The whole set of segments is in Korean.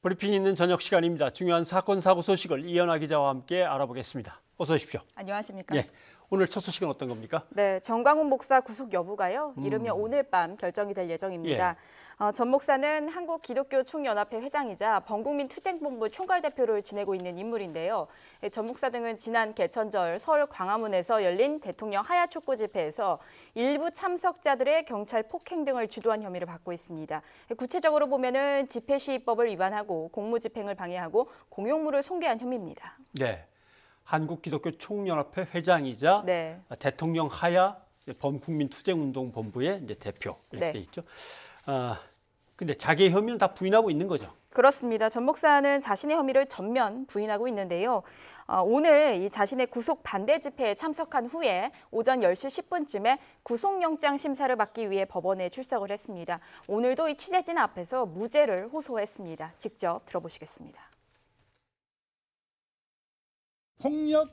브리핑 있는 저녁 시간입니다. 중요한 사건 사고 소식을 이현아 기자와 함께 알아보겠습니다. 어서 오십시오. 안녕하십니까? 예, 오늘 첫 소식은 어떤 겁니까? 네, 정광훈 목사 구속 여부가요. 이르면 오늘 밤 결정이 될 예정입니다. 전 목사는 한국기독교총연합회 회장이자 범국민투쟁본부 총괄대표를 지내고 있는 인물인데요. 전 목사 등은 지난 개천절 서울 광화문에서 열린 대통령 하야 촉구 집회에서 일부 참석자들의 경찰 폭행 등을 주도한 혐의를 받고 있습니다. 구체적으로 보면은 집회 시위법을 위반하고 공무집행을 방해하고 공용물을 손괴한 혐의입니다. 네, 한국기독교총연합회 회장이자 네. 대통령 하야 범국민투쟁운동본부의 이제 대표 이렇게 네. 돼 있죠. 근데 자기의 혐의는 다 부인하고 있는 거죠. 그렇습니다. 전 목사는 자신의 혐의를 전면 부인하고 있는데요. 오늘 이 자신의 구속 반대 집회에 참석한 후에 오전 10시 10분쯤에 구속영장 심사를 받기 위해 법원에 출석을 했습니다. 오늘도 이 취재진 앞에서 무죄를 호소했습니다. 직접 들어보시겠습니다. 폭력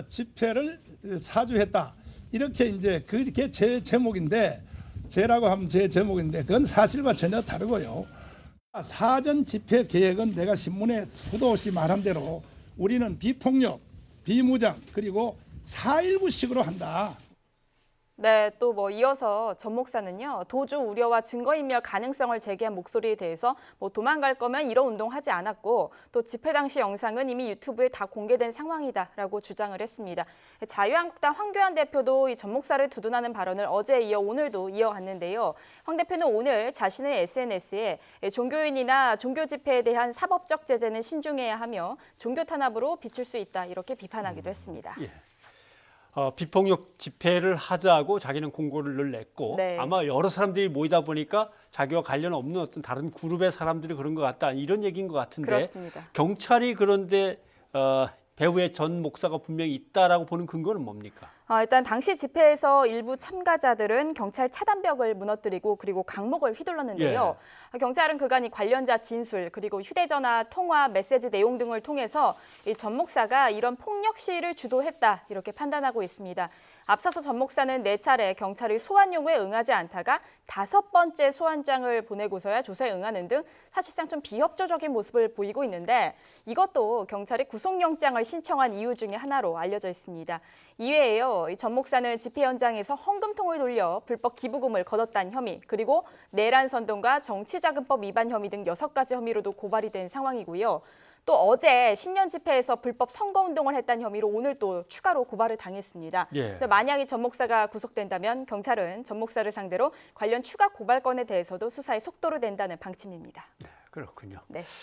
집회를 사주했다. 이렇게 이제 그게 제 제목인데, 제라고 하면 제 제목인데 그건 사실과 전혀 다르고요. 사전 집회 계획은 내가 신문에 수도 없이 말한 대로 우리는 비폭력, 비무장 그리고 4.19식으로 한다. 네, 또 이어서 전 목사는요, 도주 우려와 증거인멸 가능성을 제기한 목소리에 대해서 도망갈 거면 이런 운동하지 않았고 또 집회 당시 영상은 이미 유튜브에 다 공개된 상황이다라고 주장을 했습니다. 자유한국당 황교안 대표도 이 전 목사를 두둔하는 발언을 어제에 이어 오늘도 이어갔는데요. 황 대표는 오늘 자신의 SNS에 종교인이나 종교 집회에 대한 사법적 제재는 신중해야 하며 종교 탄압으로 비출 수 있다 이렇게 비판하기도 했습니다. 예. 비폭력 집회를 하자고 자기는 공고를 냈고 네. 아마 여러 사람들이 모이다 보니까 자기와 관련 없는 어떤 다른 그룹의 사람들이 그런 것 같다 이런 얘기인 것 같은데 그렇습니다. 경찰이 그런데 배후에 전 목사가 분명히 있다라고 보는 근거는 뭡니까? 일단 당시 집회에서 일부 참가자들은 경찰 차단벽을 무너뜨리고 그리고 강목을 휘둘렀는데요. 경찰은 그간 이 관련자 진술 그리고 휴대전화, 통화, 메시지 내용 등을 통해서 이 전 목사가 이런 폭력 시위를 주도했다 이렇게 판단하고 있습니다. 앞서서 전 목사는 4차례 경찰의 소환 요구에 응하지 않다가 5번째 소환장을 보내고서야 조사에 응하는 등 사실상 좀 비협조적인 모습을 보이고 있는데 이것도 경찰이 구속영장을 신청한 이유 중에 하나로 알려져 있습니다. 이외에요, 이 전 목사는 집회 현장에서 헌금통을 돌려 불법 기부금을 거뒀다는 혐의, 그리고 내란 선동과 정치자금법 위반 혐의 등 6가지 혐의로도 고발이 된 상황이고요. 또 어제 신년 집회에서 불법 선거운동을 했다는 혐의로 오늘 또 추가로 고발을 당했습니다. 만약에 전 목사가 구속된다면 경찰은 전 목사를 상대로 관련 추가 고발건에 대해서도 수사에 속도를 낸다는 방침입니다. 네, 그렇군요. 네.